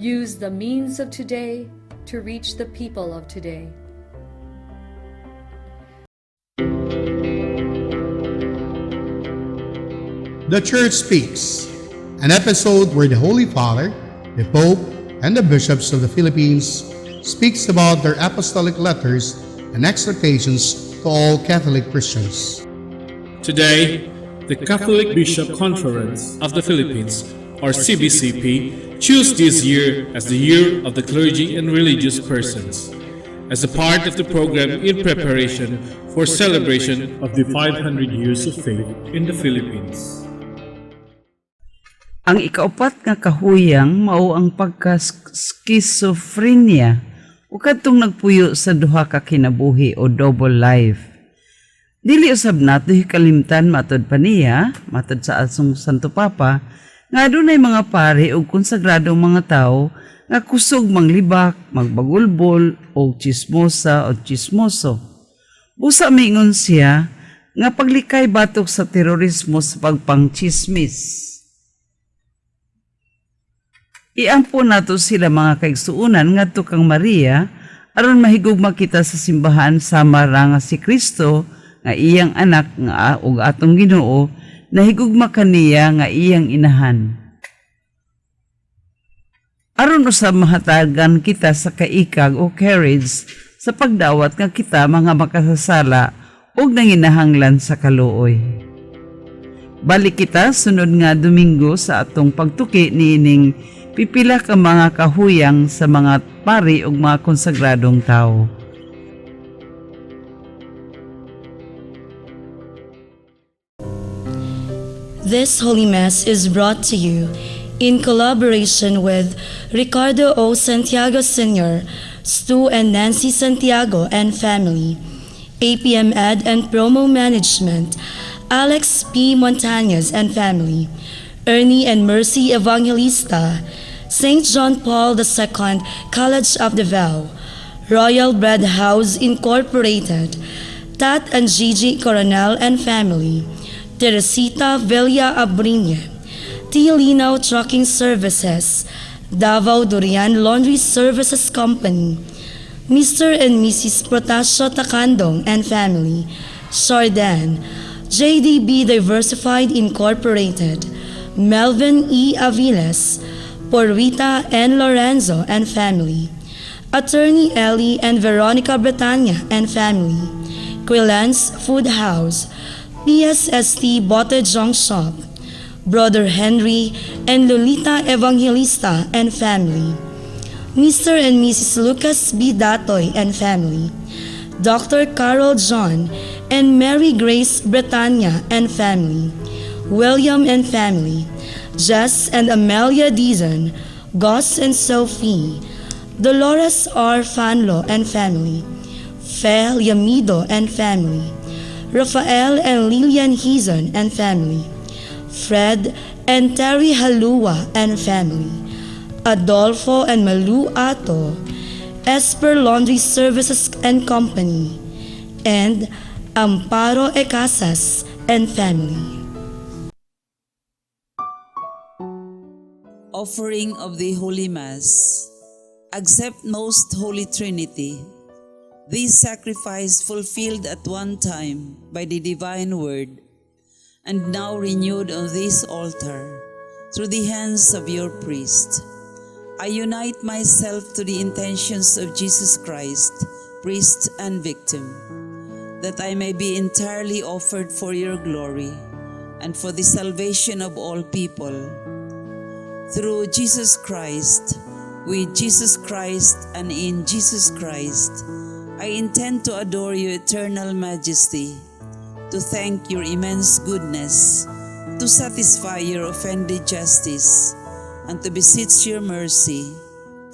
Use the means of today to reach the people of today. The Church Speaks, an episode where the Holy Father, the Pope, and the bishops of the Philippines speaks about their apostolic letters and exhortations to all Catholic Christians. Today, the Catholic Bishop Conference of the Philippines, or CBCP, chose this year as the Year of the Clergy and Religious Persons, as a part of the program in preparation for celebration of the 500 years of faith in the Philippines. Ang ikaapat nga kahuyang mao ang pagka-schizophrenia o kadtong nagpuyo sa duha ka kinabuhi o double life. Dili usab nato hikalimtan matod pa niya, matod sa asong Santo Papa, nga adunay mga pari o konsagradong mga tao nga kusog manglibak, magbagulbol o chismosa o chismoso. Busa mingon siya nga paglikay batok sa terorismo sa pagpangchismis. Iampo nato sila mga kaigsuunan ngadto kang Maria aron mahigugma kita sa simbahan sama ra nga si Kristo nga iyang anak nga ug atong Ginoo nahigugma kaniya nga iyang inahan. Aron usab mahatagan kita sa kaikag o courage sa pagdawat nga kita mga makasasala ug nanginahanglan sa kaluoy. Balik kita sunod nga Domingo sa atong pagtuki niining pipila ka mga kahuyang sa mga pari ug mga konsagradong tao. This Holy Mass is brought to you in collaboration with Ricardo O. Santiago Sr., Stu and Nancy Santiago and family, APM Ed and Promo Management, Alex P. Montañez and family, Ernie and Mercy Evangelista, St. John Paul II College of Davao, Royal Bread House Incorporated, Tat and Gigi Coronel and family, Teresita Villa Abriña, T. Linaw Trucking Services, Davao Durian Laundry Services Company, Mr. and Mrs. Protasio Takandong and family, Sardan, JDB Diversified Incorporated, Melvin E. Aviles, Porrita and Lorenzo and family, Attorney Ellie and Veronica Bretanya and family, Quillan's Food House, PSST Botejong Shop, Brother Henry and Lolita Evangelista and family, Mr. and Mrs. Lucas B. Datoy and family, Dr. Carol John and Mary Grace Bretanya and family, William and family, Jess and Amelia Dizon, Gus and Sophie, Dolores R. Fanlo and family, Fel Yamido and family, Rafael and Lilian Hizon and family, Fred and Terry Halua and family, Adolfo and Malu Ato, Esper Laundry Services and Company, and Amparo Ecasas and family. Offering of the Holy Mass. Accept Most Holy Trinity. This sacrifice fulfilled at one time by the divine word, and now renewed on this altar through the hands of your priest. I unite myself to the intentions of Jesus Christ, priest and victim, that I may be entirely offered for your glory and for the salvation of all people. Through Jesus Christ, with Jesus Christ, and in Jesus Christ, I intend to adore your eternal majesty, to thank your immense goodness, to satisfy your offended justice, and to beseech your mercy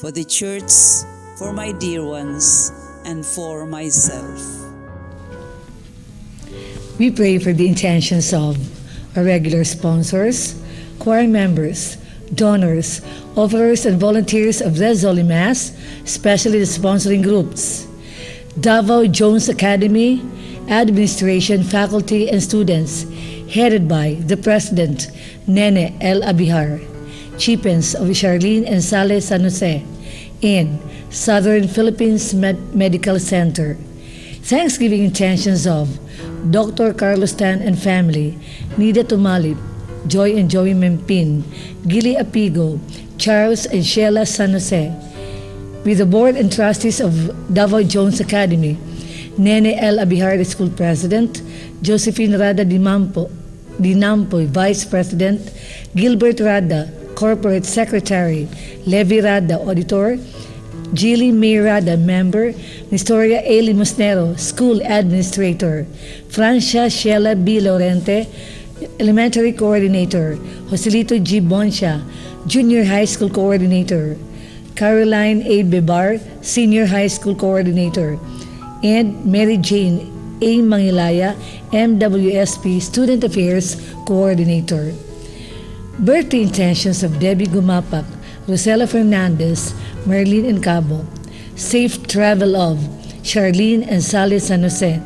for the Church, for my dear ones, and for myself. We pray for the intentions of our regular sponsors, choir members, donors, offerers, and volunteers of this Holy Mass, especially the sponsoring groups, Davao Jones Academy, administration, faculty, and students, headed by the President, Nene L. Abihar, Chippens of Charlene and Sale San Jose, and Southern Philippines Medical Center. Thanksgiving intentions of Dr. Carlos Tan and family, Nida Tumalip, Joy and Joey Mempin, Gili Apigo, Charles and Sheila San Jose. With the board and trustees of Davao Jones Academy, Nene L. Abihar School President, Josephine Rada Dinampoy, Vice President, Gilbert Rada, Corporate Secretary, Levi Rada, Auditor, Jilly May Rada, Member, Nestoria A. Limosnero, School Administrator, Francia Sheila B. Lorente, Elementary Coordinator, Joselito G. Boncha, Junior High School Coordinator, Caroline A. Bebar, Senior High School Coordinator, and Mary Jane A. Mangilaya, MWSP Student Affairs Coordinator. Birthday intentions of Debbie Gumapak, Rosella Fernandez, Marlene Encabo. Safe travel of Charlene and Sally San Jose.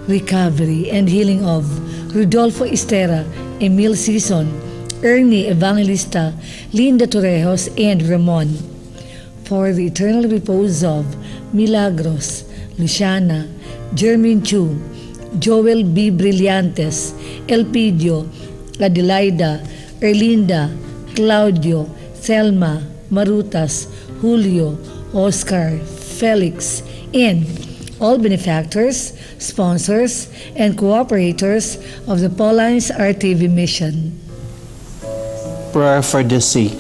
Recovery and healing of Rodolfo Estera, Emil Sison, Ernie Evangelista, Linda Torrejos, and Ramon. For the eternal repose of Milagros, Luciana, Jermin Chu, Joel B. Brillantes, Elpidio, Adelaida, Erlinda, Claudio, Thelma, Marutas, Julio, Oscar, Felix, and all benefactors, sponsors, and cooperators of the Paulines RTV mission. Prayer for the sick.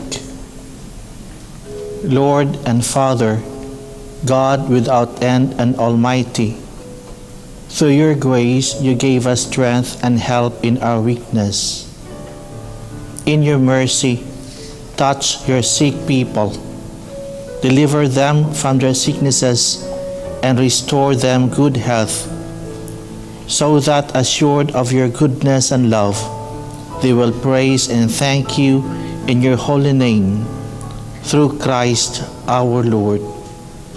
Lord and Father, God without end and almighty, through your grace you gave us strength and help in our weakness. In your mercy, touch your sick people, deliver them from their sicknesses, and restore them good health, so that assured of your goodness and love, they will praise and thank you in your holy name, through Christ our Lord.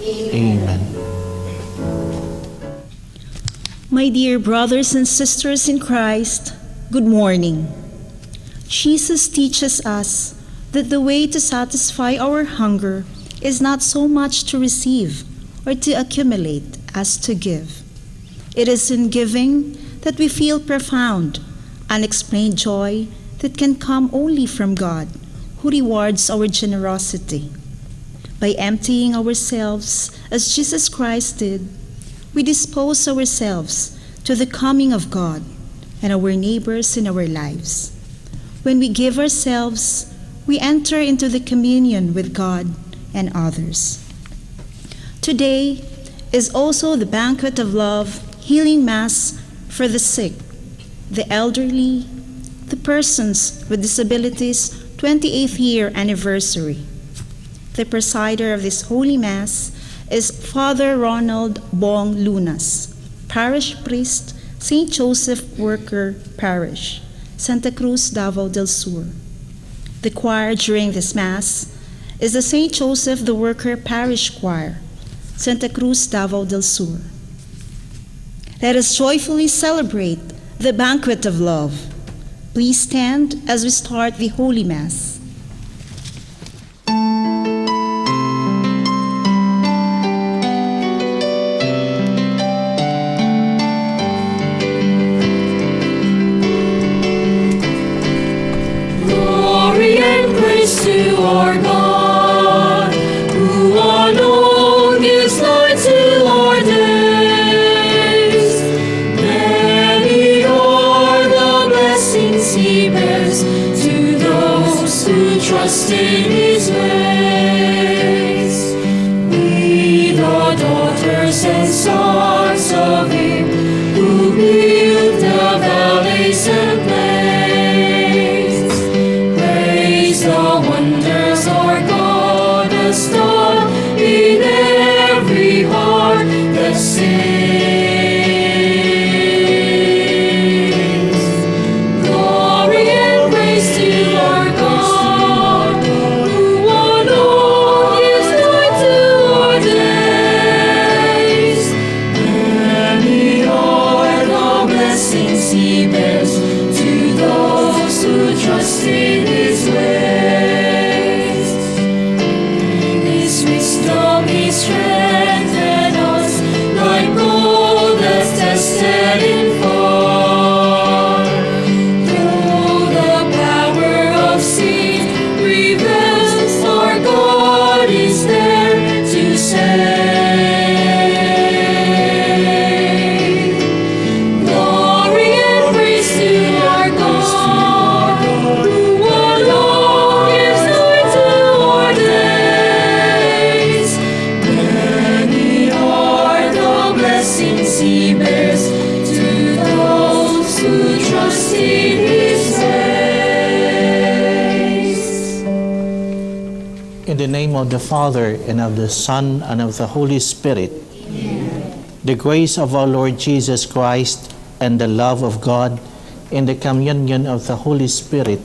Amen. My dear brothers and sisters in Christ, good morning. Jesus teaches us that the way to satisfy our hunger is not so much to receive or to accumulate as to give. It is in giving that we feel profound, unexplained joy that can come only from God, who rewards our generosity. By emptying ourselves as Jesus Christ did, we dispose ourselves to the coming of God and our neighbors in our lives. When we give ourselves, we enter into the communion with God and others. Today is also the Banquet of Love Healing Mass for the sick, the elderly, the persons with disabilities 28th year anniversary. The presider of this Holy Mass is Father Ronald Bong Lunas, Parish Priest, St. Joseph Worker Parish, Santa Cruz, Davao del Sur. The choir during this Mass is the St. Joseph the Worker Parish Choir, Santa Cruz, Davao del Sur. Let us joyfully celebrate the Banquet of Love. Please stand as we start the Holy Mass. Glory and praise to our God, who alone gives light to our days. Many are the blessings He bears to those who trust in His ways. We, the daughters and sons of Him, who build the valleys and plains, praise the wonders our God has done in every heart that sings. Glory and praise to our God, who alone gives light to our days. Many are the blessings He bears to those who trust in His ways. rest in his ways. In the name of the Father, and of the Son, and of the Holy Spirit, the grace of our Lord Jesus Christ, and the love of God, and the communion of the Holy Spirit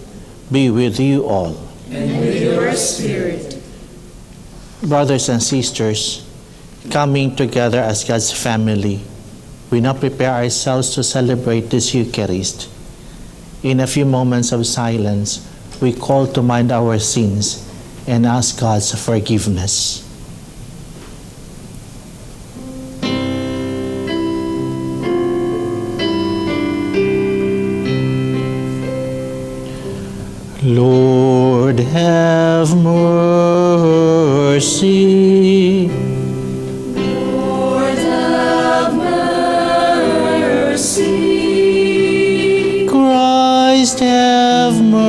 be with you all. And with your spirit. Brothers and sisters, coming together as God's family, we now prepare ourselves to celebrate this Eucharist. In a few moments of silence, we call to mind our sins and ask God's forgiveness. Lord, have mercy. Lord, have mercy. Christ, have mercy.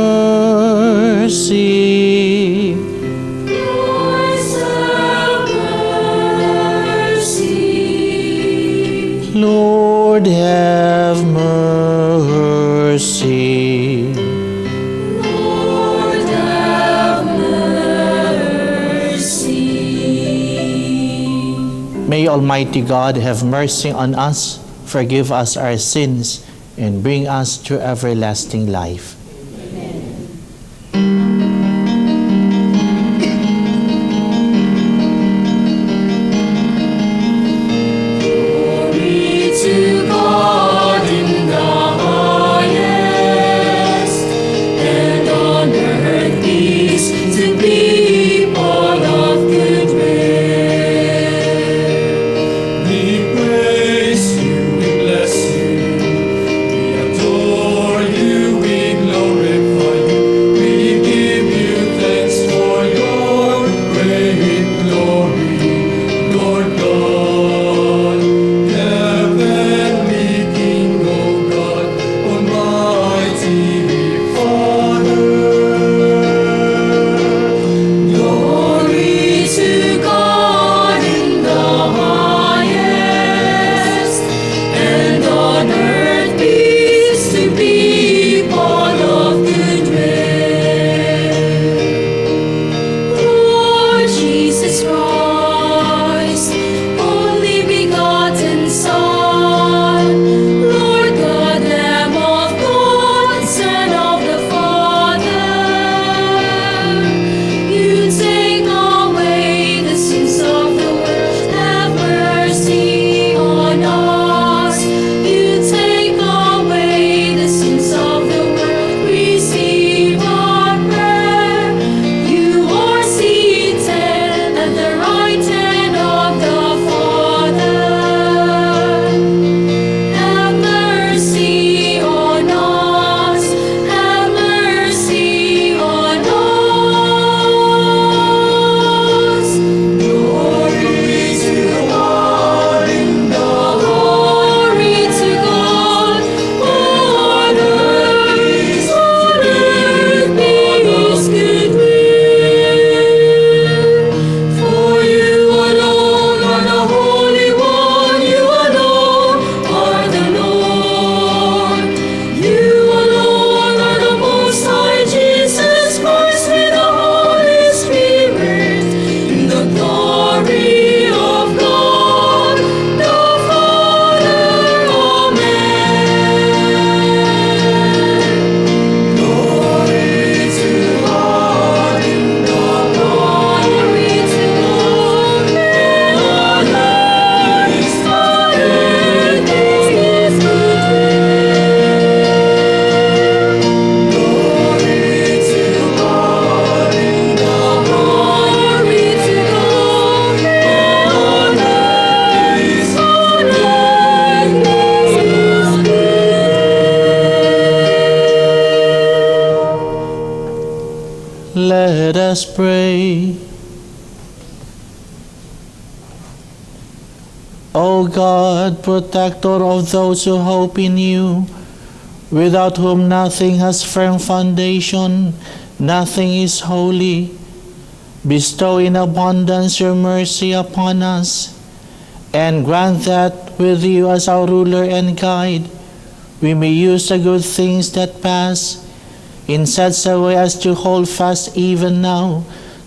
Christ, have mercy. Lord, have mercy. May Almighty God have mercy on us, forgive us our sins, and bring us to everlasting life. Glory to God in the highest, and on earth peace to people of good will. We praise you, we bless you, we adore you, we glorify you, we give you thanks for your great glory, Lord God, heavenly King, O God, Almighty Father. Glory to God in the highest, and on earth peace to people of good will. Lord Jesus Christ, only begotten Son, Lord God, Lamb of God, Son of the Father, you take away the sins of the world, have mercy on us. You take away the sins of the world, receive our prayer. You are seated at the right hand of the Father. Have mercy on us. Have mercy on us. Glory to God in the glory to God on earth peace good will. For you alone are the Holy One. You alone are the Lord. You alone are the Most High, Jesus Christ, with the Holy Spirit, in the glory of God the Father. Amen. Glory to God in the glory to God, and on earth peace good will. Glory to God in the glory to God, and on earth peace good. Let us pray. O God, protector of those who hope in you, without whom nothing has firm foundation, nothing is holy, bestow in abundance your mercy upon us, and grant that with you as our ruler and guide, we may use the good things that pass in such a way as to hold fast even now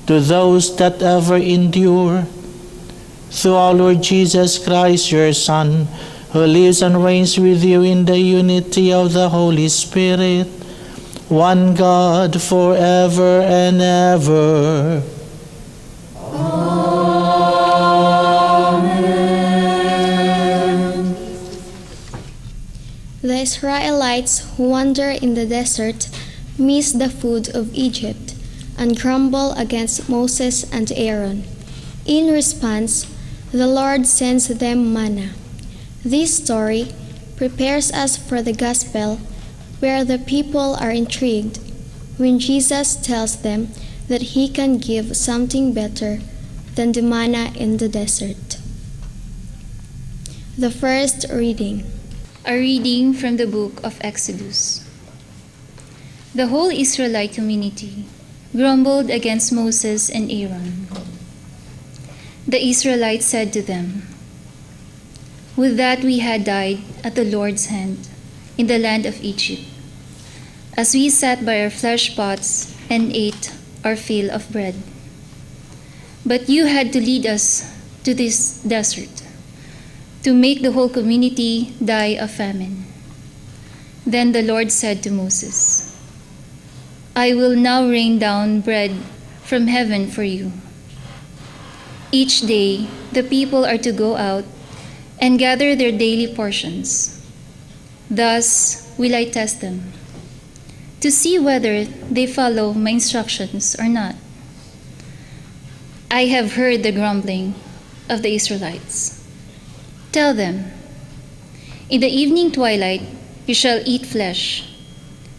to those that ever endure. Through our Lord Jesus Christ, your Son, who lives and reigns with you in the unity of the Holy Spirit, one God, forever and ever. Amen. The Israelites who wander in the desert miss the food of Egypt and grumble against Moses and Aaron. In response, the Lord sends them manna. This story prepares us for the gospel, where the people are intrigued when Jesus tells them that he can give something better than the manna in the desert. The first reading. A reading from the book of Exodus. The whole Israelite community grumbled against Moses and Aaron. The Israelites said to them, "Would that we had died at the Lord's hand in the land of Egypt, as we sat by our flesh pots and ate our fill of bread. But you had to lead us to this desert, to make the whole community die of famine." Then the Lord said to Moses, "I will now rain down bread from heaven for you. Each day the people are to go out and gather their daily portions. Thus will I test them, to see whether they follow my instructions or not. I have heard the grumbling of the Israelites. Tell them, in the evening twilight you shall eat flesh,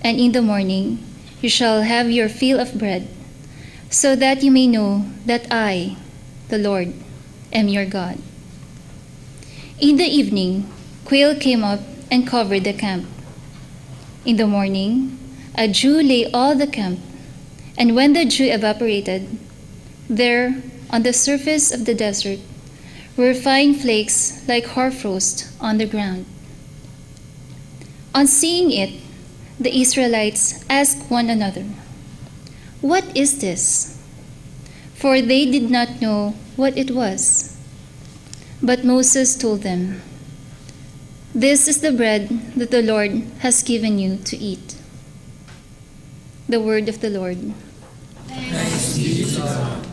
and in the morning you shall have your fill of bread, so that you may know that I, the Lord, am your God." In the evening, quail came up and covered the camp. In the morning, a dew lay all the camp, and when the dew evaporated, there, on the surface of the desert, were fine flakes like hoarfrost on the ground. On seeing it, the Israelites asked one another, "What is this?" For they did not know what it was. But Moses told them, "This is the bread that the Lord has given you to eat." The word of the Lord. Thanks be to God.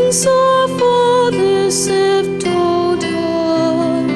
things our fathers have told us.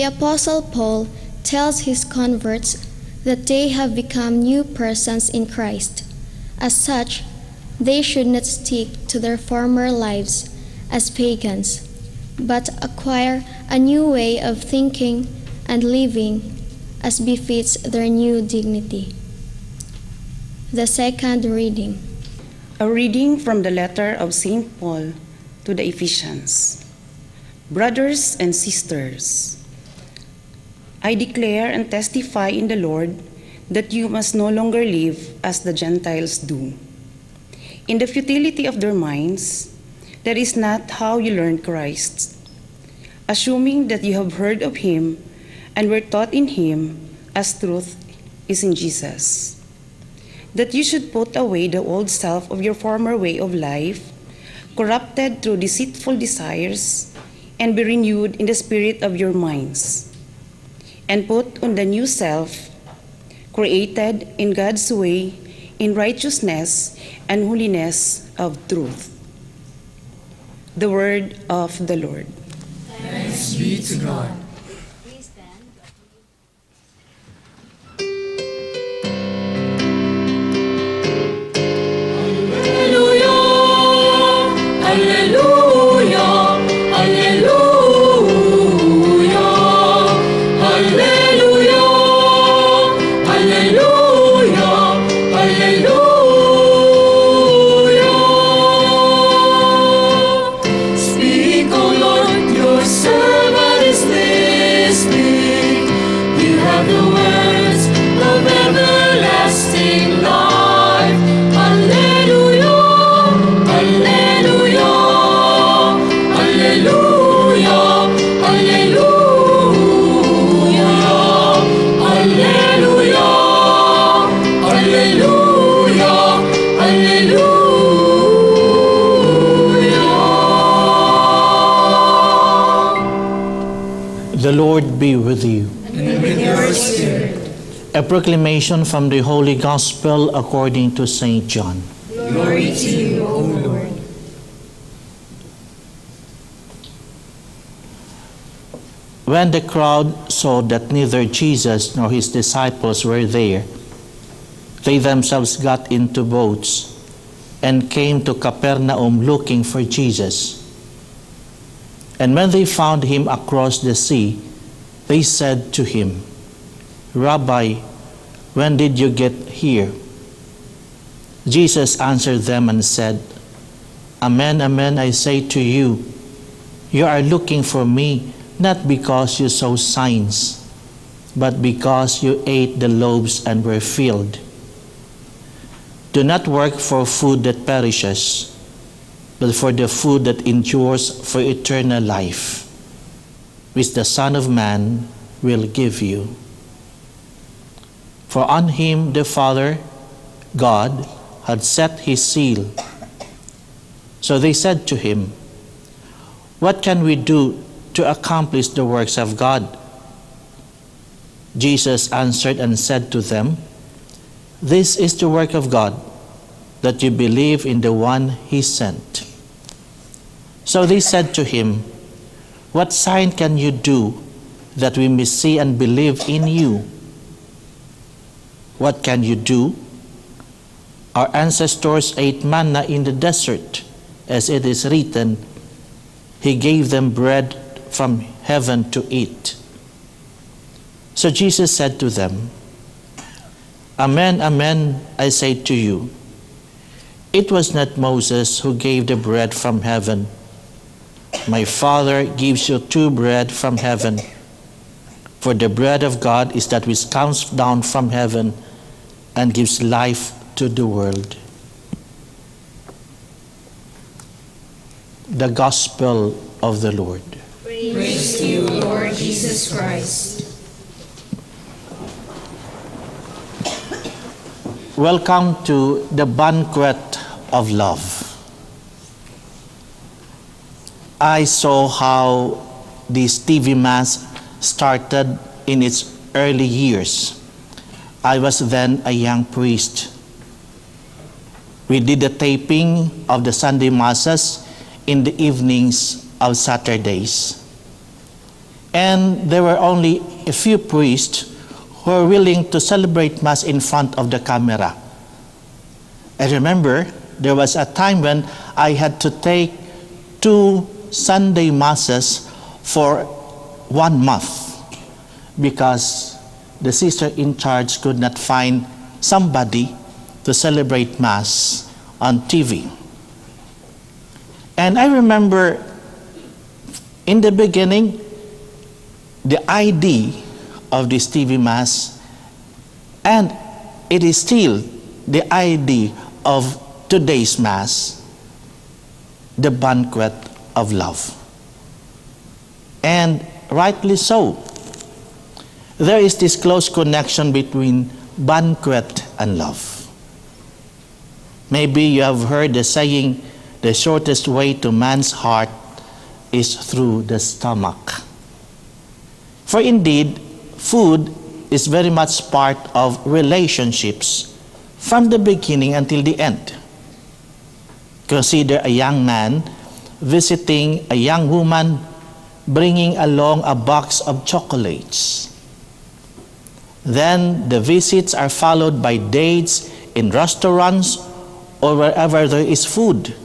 Apostle Paul tells his converts that they have become new persons in Christ. As such, they should not stick to their former lives as pagans, but acquire a new way of thinking and living as befits their new dignity. The second reading. A reading from the letter of St. Paul to the Ephesians. Brothers and sisters, I declare and testify in the Lord that you must no longer live as the Gentiles do, in the futility of their minds. That is not how you learned Christ, assuming that you have heard of him and were taught in him as truth is in Jesus, that you should put away the old self of your former way of life, corrupted through deceitful desires, and be renewed in the spirit of your minds, and put on the new self, created in God's way, in righteousness and holiness of truth. The word of the Lord. Thanks be to God. The Lord be with you. And with your spirit. A proclamation from the Holy Gospel according to St. John. Glory to you, O Lord. When the crowd saw that neither Jesus nor his disciples were there, they themselves got into boats and came to Capernaum looking for Jesus. And when they found him across the sea, they said to him, Rabbi, when did you get here? Jesus answered them and said, Amen, amen, I say to you, you are looking for me, not because you saw signs, but because you ate the loaves and were filled. Do not work for food that perishes, but for the food that endures for eternal life, which the Son of Man will give you. For on him the Father, God, had set his seal. So they said to him, What can we do to accomplish the works of God? Jesus answered and said to them, This is the work of God, that you believe in the one he sent. So they said to him, What sign can you do that we may see and believe in you? What can you do? Our ancestors ate manna in the desert, as it is written, He gave them bread from heaven to eat. So Jesus said to them, Amen, amen, I say to you, it was not Moses who gave the bread from heaven. My Father gives you true bread from heaven. For the bread of God is that which comes down from heaven and gives life to the world. The Gospel of the Lord. Praise to you, Lord Jesus Christ. Welcome to the Banquet of Love. I saw how this TV Mass started in its early years. I was then a young priest. We did the taping of the Sunday Masses in the evenings of Saturdays. And there were only a few priests who were willing to celebrate Mass in front of the camera. I remember there was a time when I had to take 2 Sunday Masses for 1 month because the sister in charge could not find somebody to celebrate Mass on TV. And I remember in the beginning, the idea of this TV Mass, and it is still the idea of today's Mass, the banquet of love. And rightly so. There is this close connection between banquet and love. Maybe you have heard the saying, the shortest way to man's heart is through the stomach. For indeed, food is very much part of relationships from the beginning until the end. Consider a young man visiting a young woman, bringing along a box of chocolates. Then the visits are followed by dates in restaurants or wherever there is food.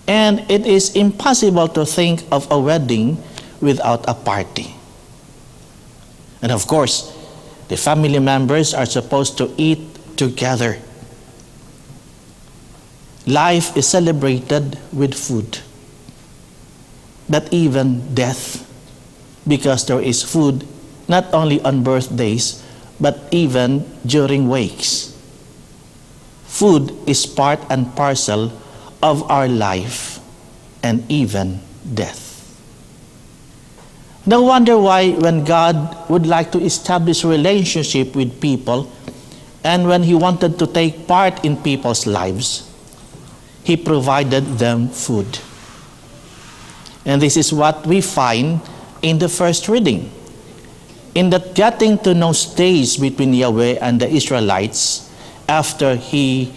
And it is impossible to think of a wedding without a party. And of course, the family members are supposed to eat together. Life is celebrated with food, but even death, because there is food not only on birthdays, but even during wakes. Food is part and parcel of our life and even death. No wonder why when God would like to establish a relationship with people and when He wanted to take part in people's lives, He provided them food. And this is what we find in the first reading. In that getting to know stage between Yahweh and the Israelites after He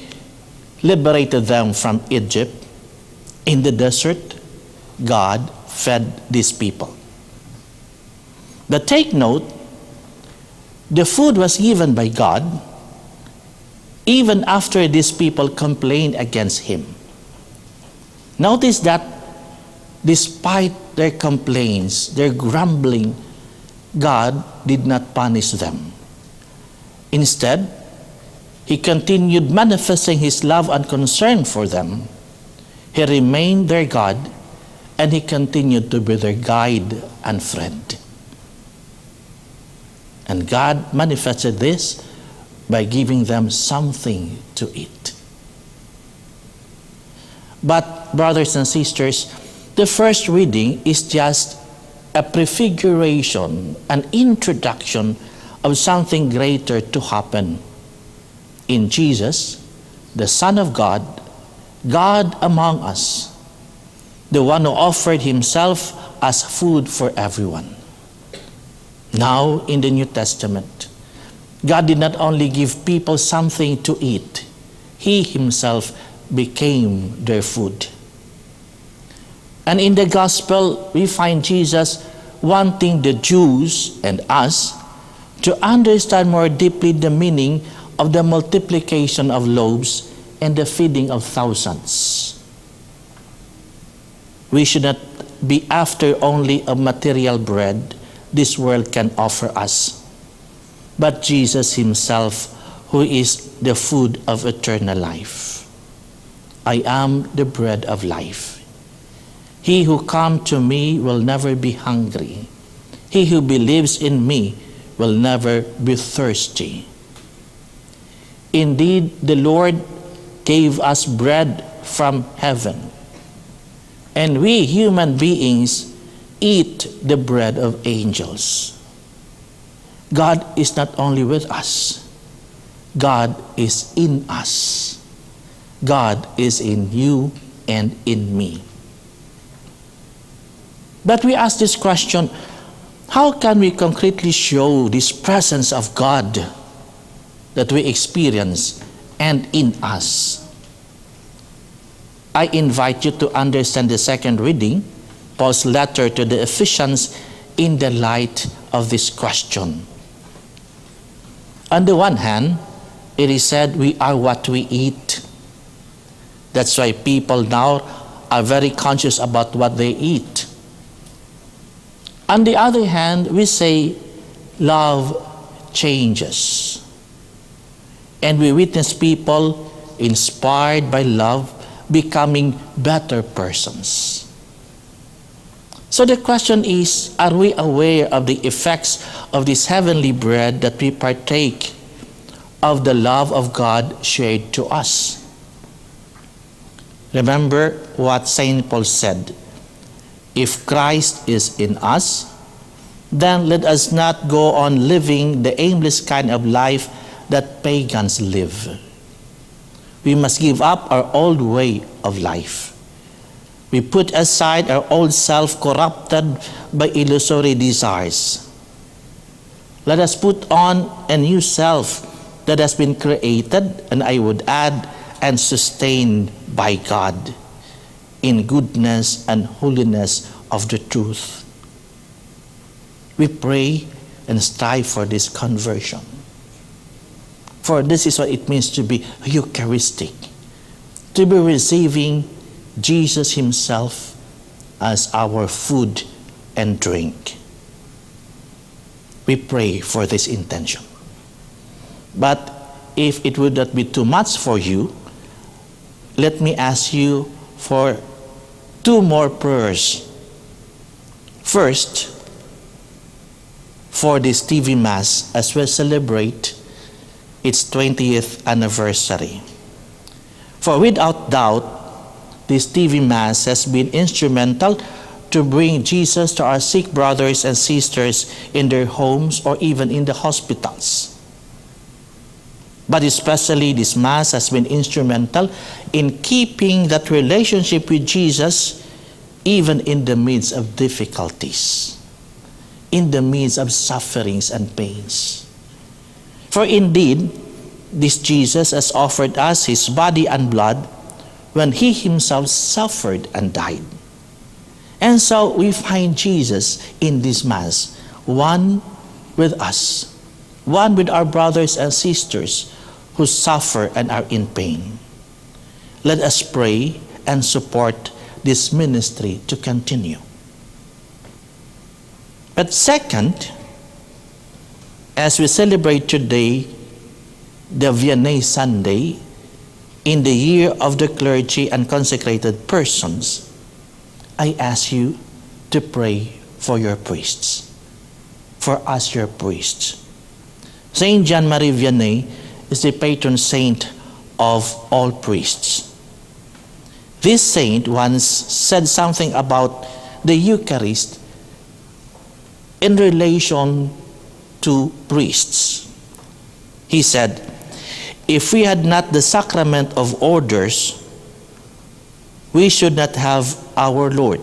liberated them from Egypt, in the desert, God fed these people. But take note, the food was given by God even after these people complained against Him. Notice that despite their complaints, their grumbling, God did not punish them. Instead, He continued manifesting His love and concern for them. He remained their God, and He continued to be their guide and friend. And God manifested this by giving them something to eat. But, brothers and sisters, the first reading is just a prefiguration, an introduction of something greater to happen. In Jesus, the Son of God, God among us, the one who offered Himself as food for everyone. Now, in the New Testament, God did not only give people something to eat, He Himself became their food. And in the Gospel, we find Jesus wanting the Jews and us to understand more deeply the meaning of the multiplication of loaves and the feeding of thousands. We should not be after only a material bread this world can offer us, but Jesus Himself, who is the food of eternal life. I am the bread of life. He who comes to me will never be hungry. He who believes in me will never be thirsty. Indeed, the Lord gave us bread from heaven, and we human beings eat the bread of angels. God is not only with us, God is in us. God is in you and in me. But we ask this question, how can we concretely show this presence of God that we experience and in us? I invite you to understand the second reading, Paul's letter to the Ephesians in the light of this question. On the one hand, it is said we are what we eat. That's why people now are very conscious about what they eat. On the other hand, we say love changes. And we witness people inspired by love becoming better persons. So the question is, are we aware of the effects of this heavenly bread that we partake of the love of God shared to us? Remember what St. Paul said, if Christ is in us, then let us not go on living the aimless kind of life that pagans live. We must give up our old way of life. We put aside our old self corrupted by illusory desires. Let us put on a new self that has been created, and I would add, and sustained by God in goodness and holiness of the truth. We pray and strive for this conversion. For this is what it means to be Eucharistic, to be receiving Jesus himself as our food and drink. We pray for this intention. But if it would not be too much for you, let me ask you for 2 more prayers. First, for this TV Mass as we celebrate its 20th anniversary. For without doubt, this TV Mass has been instrumental to bring Jesus to our sick brothers and sisters in their homes or even in the hospitals. But especially this Mass has been instrumental in keeping that relationship with Jesus even in the midst of difficulties, in the midst of sufferings and pains. For indeed, this Jesus has offered us his body and blood when he himself suffered and died. And so we find Jesus in this Mass, one with us, one with our brothers and sisters who suffer and are in pain. Let us pray and support this ministry to continue. But second, as we celebrate today the Vianney Sunday in the year of the clergy and consecrated persons, I ask you to pray for your priests, for us your priests. Saint Jean-Marie Vianney is the patron saint of all priests. This saint once said something about the Eucharist in relation to priests. He said, if we had not the sacrament of orders, we should not have our Lord.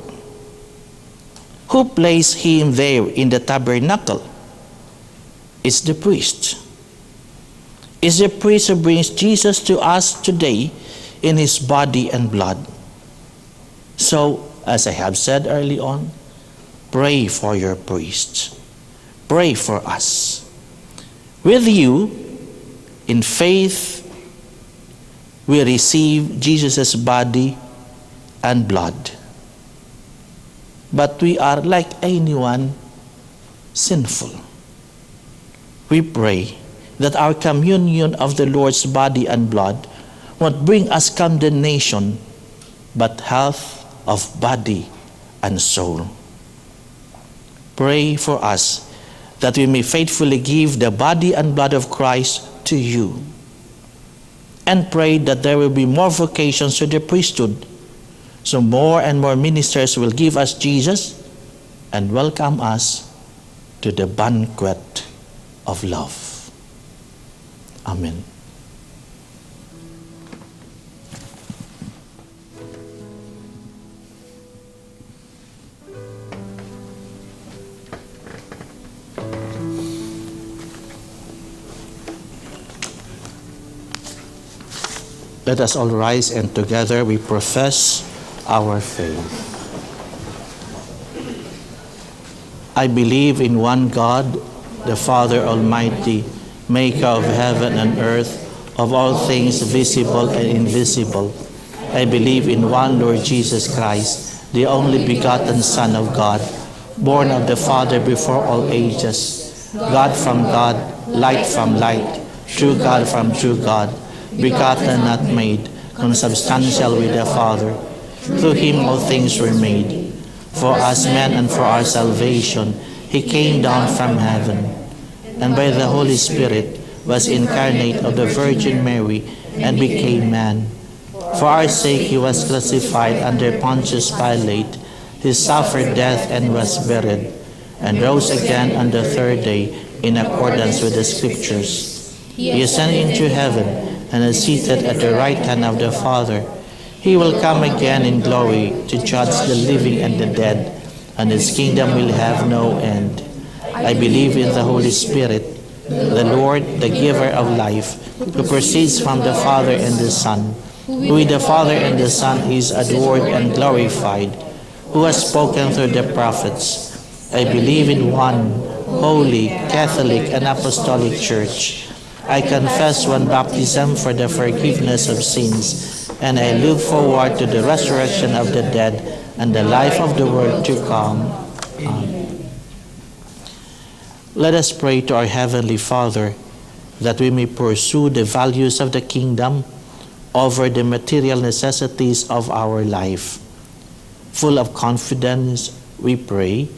Who placed him there in the tabernacle? It's the priest. It's the priest who brings Jesus to us today in his body and blood. So, as I have said early on, pray for your priests. Pray for us. With you, in faith, we receive Jesus' body and blood. But we are like anyone, sinful. We pray that our communion of the Lord's body and blood won't bring us condemnation, but health of body and soul. Pray for us that we may faithfully give the body and blood of Christ to you. And pray that there will be more vocations to the priesthood, so more and more ministers will give us Jesus and welcome us to the banquet of love. Amen. Let us all rise and together we profess our faith. I believe in one God, the Father Almighty, maker of heaven and earth, of all things visible and invisible. I believe in one Lord Jesus Christ, the only begotten Son of God, born of the Father before all ages, God from God, light from light, true God from true God, begotten, not made, consubstantial with the Father. Through him all things were made. For us men and for our salvation, he came down from heaven, and by the Holy Spirit was incarnate of the Virgin Mary and became man. For our sake he was crucified under Pontius Pilate. He suffered death and was buried, and rose again on the third day in accordance with the Scriptures. He ascended into heaven and is seated at the right hand of the Father. He will come again in glory to judge the living and the dead, and his kingdom will have no end. I believe in the Holy Spirit, the Lord, the giver of life, who proceeds from the Father and the Son, who with the Father and the Son is adored and glorified, who has spoken through the prophets. I believe in one holy, Catholic, and Apostolic Church. I confess one baptism for the forgiveness of sins, and I look forward to the resurrection of the dead and the life of the world to come. Amen. Let us pray to our Heavenly Father that we may pursue the values of the kingdom over the material necessities of our life. Full of confidence, we pray,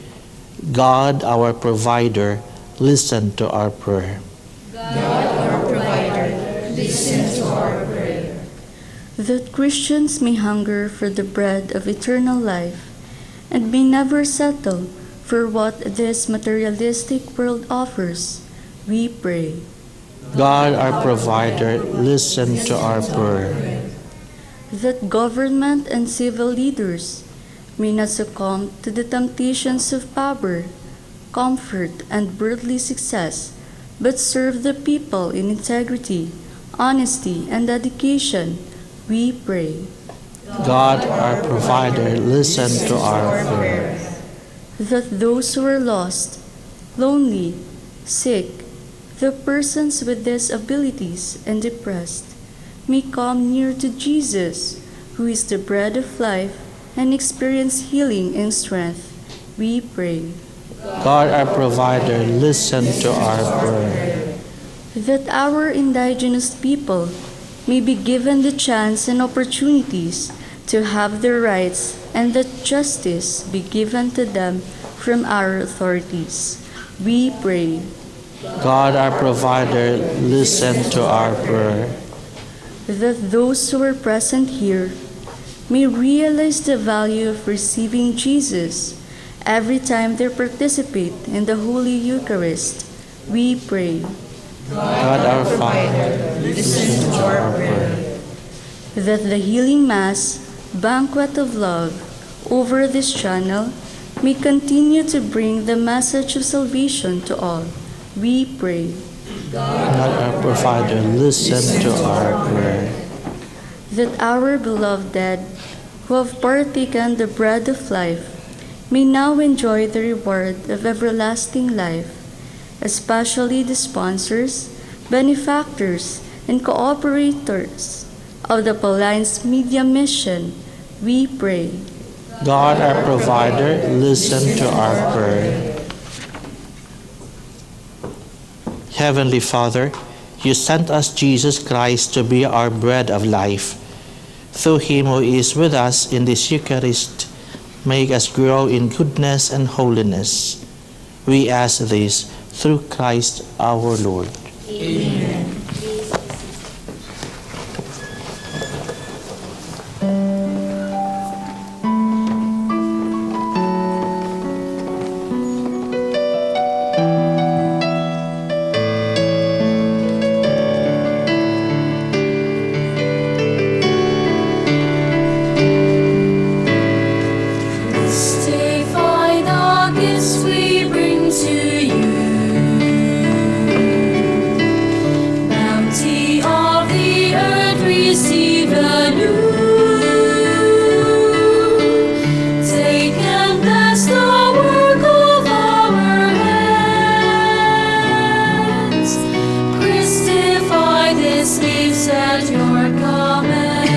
God, our provider, listen to our prayer. God, our provider, listen to our prayer. That Christians may hunger for the bread of eternal life and may never settle for what this materialistic world offers, we pray. God, our provider, listen to our prayer. That government and civil leaders may not succumb to the temptations of power, comfort, and worldly success, but serve the people in integrity, honesty, and dedication, we pray. God, our provider, listen to our prayer. That those who are lost, lonely, sick, the persons with disabilities, and depressed may come near to Jesus, who is the bread of life, and experience healing and strength, we pray. God, our provider, listen to our prayer. That our indigenous people may be given the chance and opportunities to have their rights, and that justice be given to them from our authorities, we pray. God, our provider, listen to our prayer. That those who are present here may realize the value of receiving Jesus every time they participate in the Holy Eucharist, we pray. God, our Father, listen to our prayer. That the healing Mass, banquet of love, over this channel may continue to bring the message of salvation to all, we pray. God, our provider, listen to our prayer. That our beloved dead, who have partaken the bread of life, may now enjoy the reward of everlasting life, especially the sponsors, benefactors, and cooperators of the Pauline's Media Mission, we pray. God, our provider, listen to our prayer. Heavenly Father, you sent us Jesus Christ to be our bread of life. Through him who is with us in this Eucharist, make us grow in goodness and holiness. We ask this through Christ our Lord. Amen. Bounty us at your command.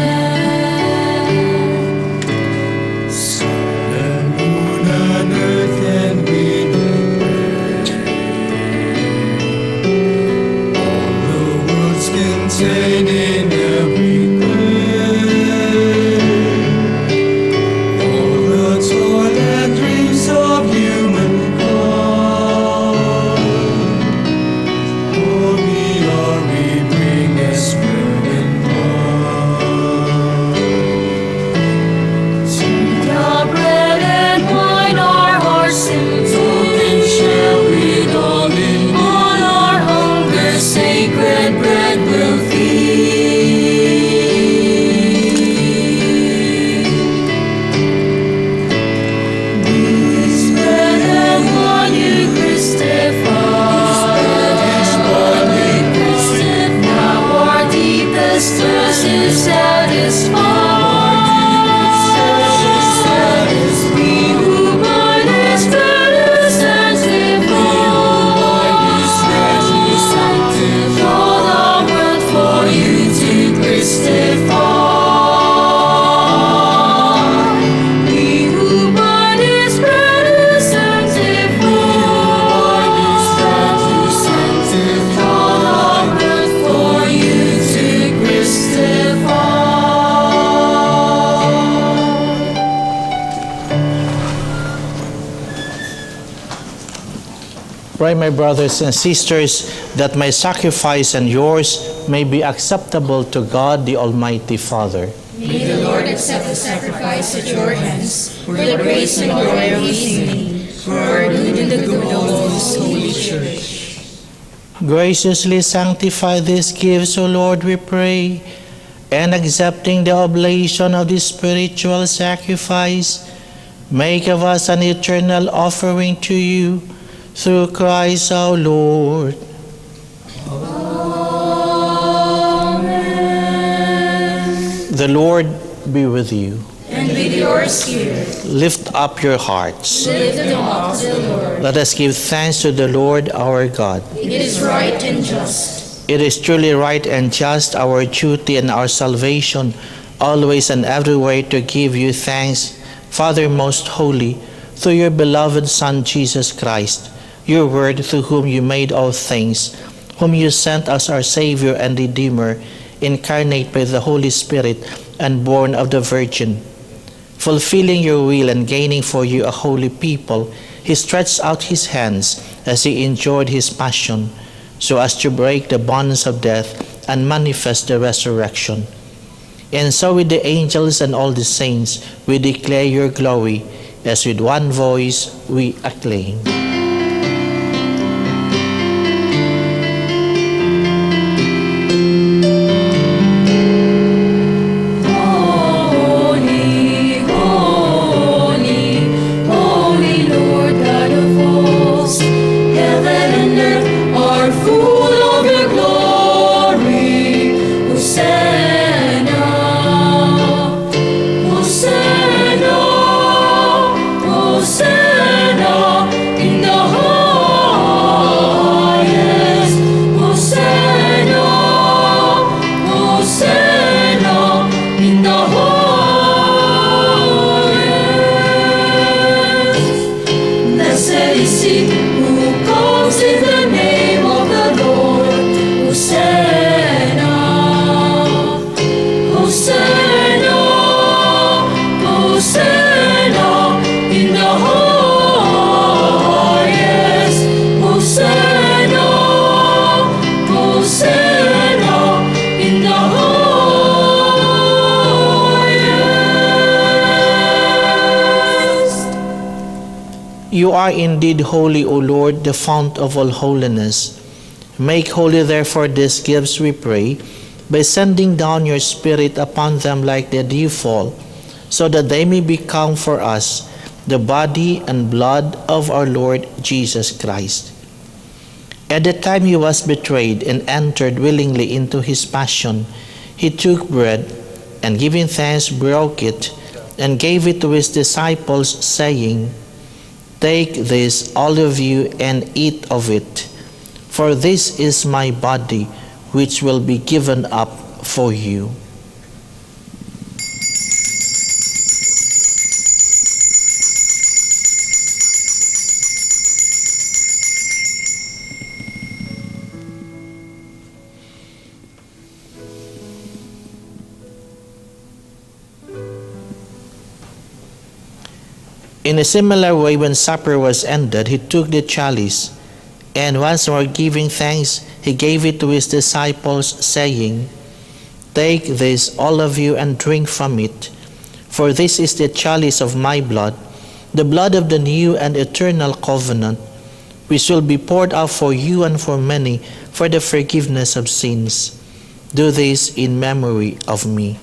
Sun and moon and earth can be declared. All the worlds contained in every prayer. All the toil and dreams of humankind. Holy are we, bring us bread and wine. To the bread and wine our hearts invoke, and share with all in on our hunger, sacred bread will feed. This bread and wine Eucharistify, now our deepest thirst is satisfied. We who by this bread is sanctified, all the world for you to Christify. We who by this bread is sanctified, all the world for you to Christify. Pray, my brothers and sisters, that my sacrifice and yours may be acceptable to God, the Almighty Father. May the Lord accept the sacrifice at your hands for the praise and glory of his name, for our good and the good of all his holy church. Graciously sanctify these gifts, O Lord, we pray, and accepting the oblation of this spiritual sacrifice, make of us an eternal offering to you, through Christ our Lord. The Lord be with you. And with your spirit, Lift up your hearts. lift them up to the Lord. Let us give thanks to the Lord our God. It is right and just. It is truly right and just, our duty and our salvation, always and everywhere to give you thanks, Father most holy, through your beloved Son Jesus Christ, your Word, through whom you made all things, whom you sent as our Savior and Redeemer, incarnate by the Holy Spirit and born of the Virgin. Fulfilling your will and gaining for you a holy people, he stretched out his hands as he enjoyed his passion, so as to break the bonds of death and manifest the resurrection. And so with the angels and all the saints, we declare your glory, as with one voice we acclaim. Holy, holy, holy Lord God of hosts, heaven and earth are full of your glory. Hosanna, Hosanna, Hosanna in the highest. Hosanna, Hosanna in the highest. Blessed is he who comes in the name of the Lord. Hosanna, Hosanna, Hosanna in the highest. Hosanna, Hosanna in the highest. You are indeed holy, O Lord, the fount of all holiness. Make holy therefore these gifts, we pray, by sending down your Spirit upon them like the dewfall, so that they may become for us the body and blood of our Lord Jesus Christ. At the time he was betrayed and entered willingly into his passion, he took bread, and giving thanks broke it, and gave it to his disciples, saying, "Take this, all of you, and eat of it, for this is my body, which will be given up for you. In a similar way, when supper was ended, he took the chalice, and once more giving thanks, he gave it to his disciples, saying, "Take this, all of you, and drink from it, for this is the chalice of my blood, the blood of the new and eternal covenant, which will be poured out for you and for many for the forgiveness of sins. Do this in memory of me."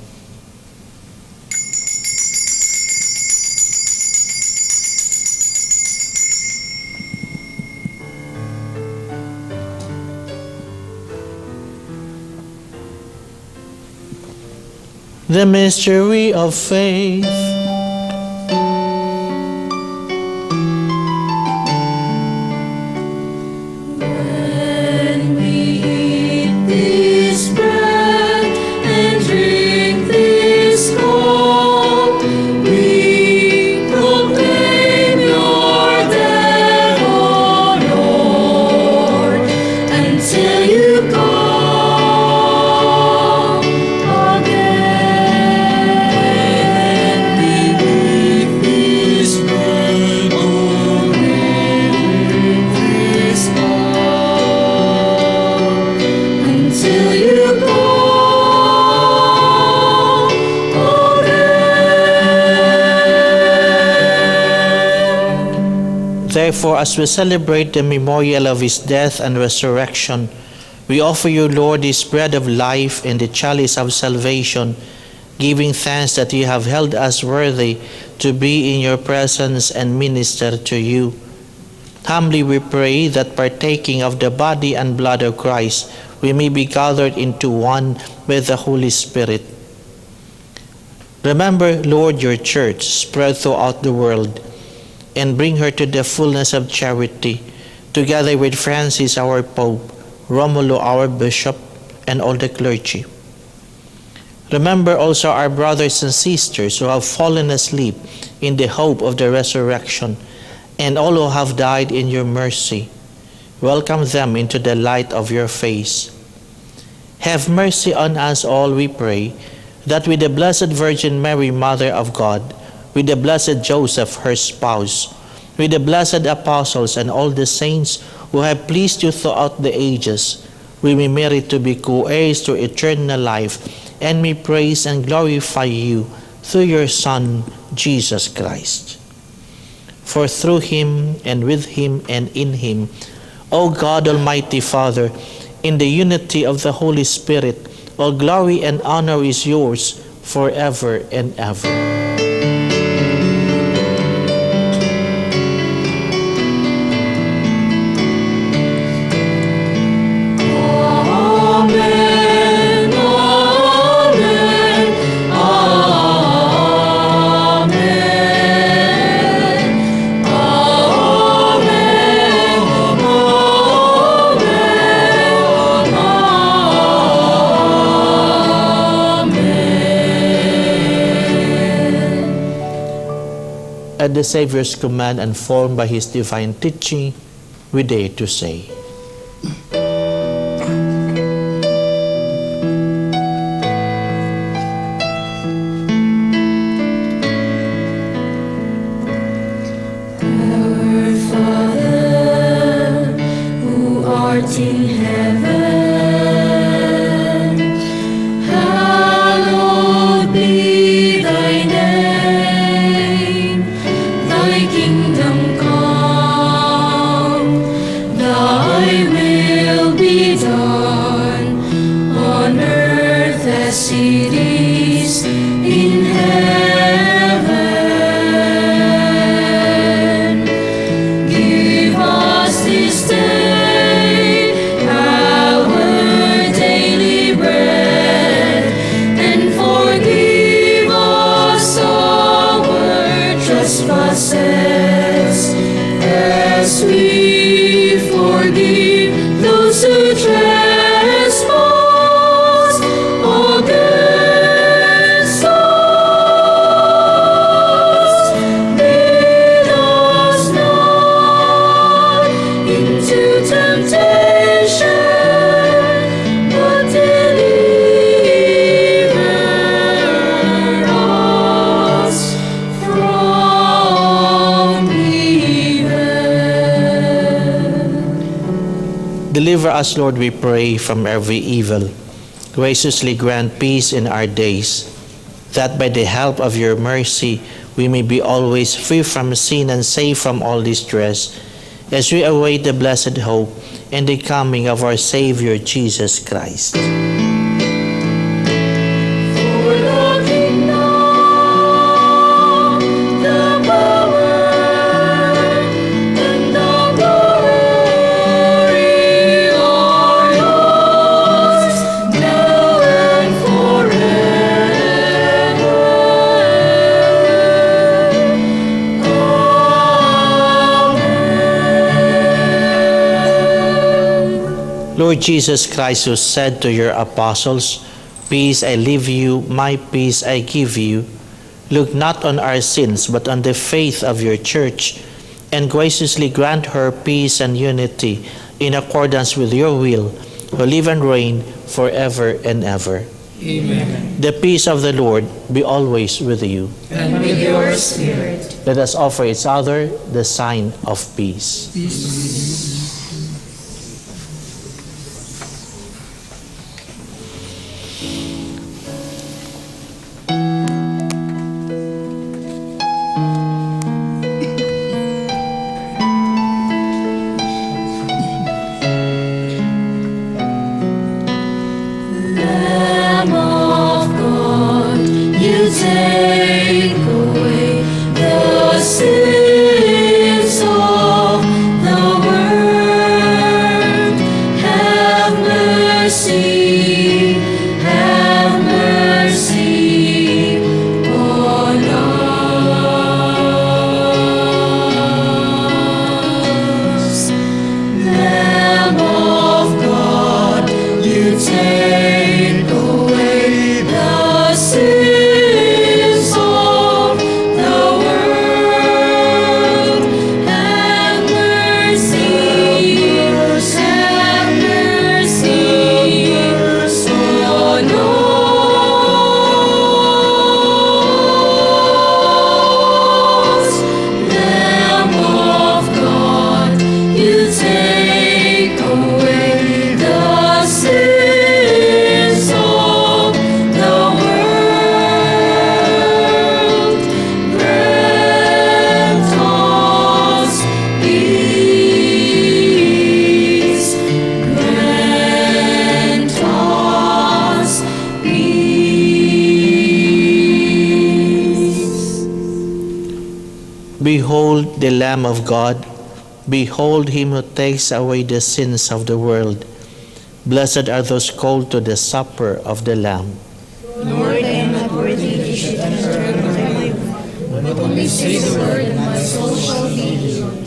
The mystery of faith. When we eat this bread and drink this cup, we proclaim your death, O Lord, until you come again. Until you Therefore, as we celebrate the memorial of his death and resurrection, we offer you, Lord, this bread of life and the chalice of salvation, giving thanks that you have held us worthy to be in your presence and minister to you. Humbly we pray that partaking of the body and blood of Christ, we may be gathered into one with the Holy Spirit. Remember, Lord, your church spread throughout the world, and bring her to the fullness of charity, together with Francis our Pope, Romulo our Bishop, and all the clergy. Remember also our brothers and sisters who have fallen asleep in the hope of the resurrection, and all who have died in your mercy. Welcome them into the light of your face. Have mercy on us all, we pray, that with the Blessed Virgin Mary, Mother of God, with the Blessed Joseph, her spouse, with the blessed apostles and all the saints who have pleased you throughout the ages, we may merit to be co-heirs to eternal life, and may praise and glorify you through your Son, Jesus Christ. For through him, and with him, and in him, O God, Almighty Father, in the unity of the Holy Spirit, all glory and honor is yours forever and ever. At the Savior's command and formed by his divine teaching, we dare to say, Our Father, who art in heaven, hallowed be thy name. Thy kingdom come, thy will be done, on earth as it is in heaven. Give us this day our daily bread, and forgive us our trespasses, as we forgive those who trespass Deliver us, Lord, we pray, from every evil. Graciously grant peace in our days, that by the help of your mercy we may be always free from sin and safe from all distress, as we await the blessed hope and the coming of our Savior Jesus Christ. Lord Jesus Christ, who said to your apostles, "Peace I leave you, my peace I give you," look not on our sins, but on the faith of your church, and graciously grant her peace and unity in accordance with your will, who live and reign forever and ever. Amen. The peace of the Lord be always with you. And with your spirit. Let us offer each other the sign of peace. Peace. Take away the sins of the world. Have mercy on us. Lamb of God, you take away the sins. Behold the Lamb of God. Behold him who takes away the sins of the world. Blessed are those called to the supper of the Lamb. Lord, I am not worthy that you should enter my life, but only say the word, and my soul shall be healed.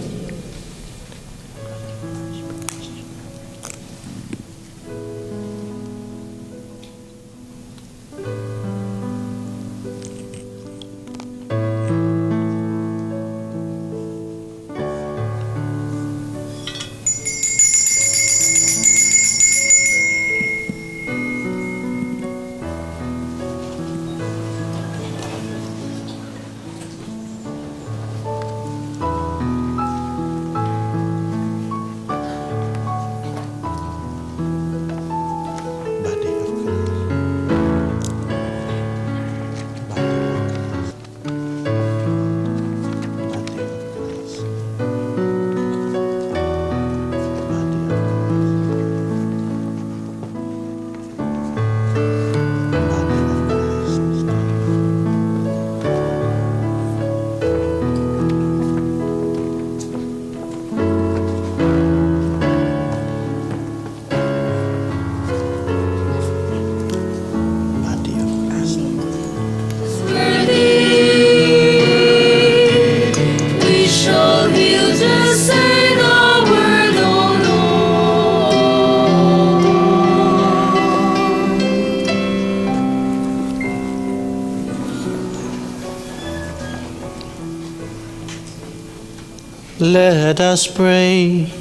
Let us pray.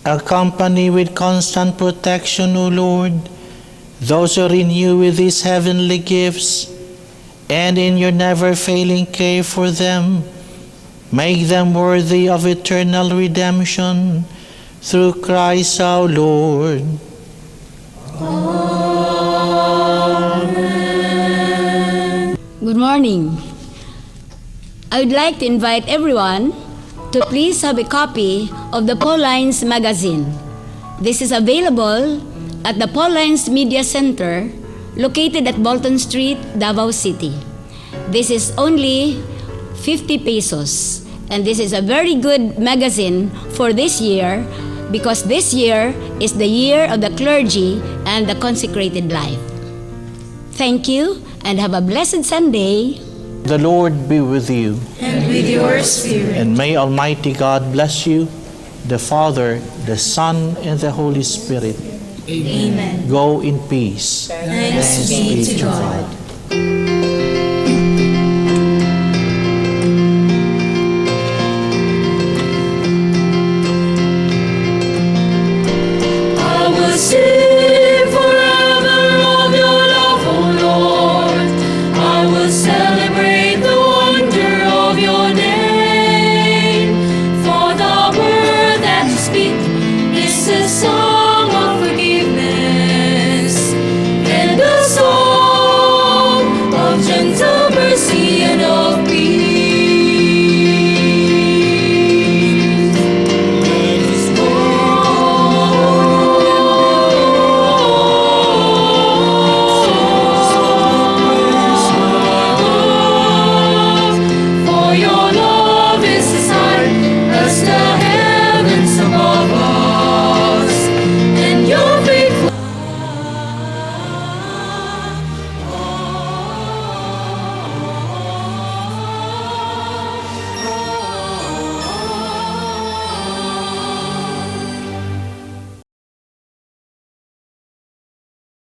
Accompany with constant protection, O Lord, those who renew with these heavenly gifts, and in your never-failing care for them, Make them worthy of eternal redemption through Christ our Lord. Good morning. I would like to invite everyone to please have a copy of the Paulines magazine. This is available at the Paulines Media Center located at Bolton Street, Davao City. This is only 50 pesos, and this is a very good magazine for this year because this year is the year of the clergy and the consecrated life. Thank you and have a blessed Sunday. The Lord be with you. And with your spirit. And may Almighty God bless you, the Father, the Son, and the Holy Spirit. Amen. Go in peace. Thanks be to God. I will sing forever of your love, O Lord. I will celebrate the wonder of your name. For the word that you speak is a song.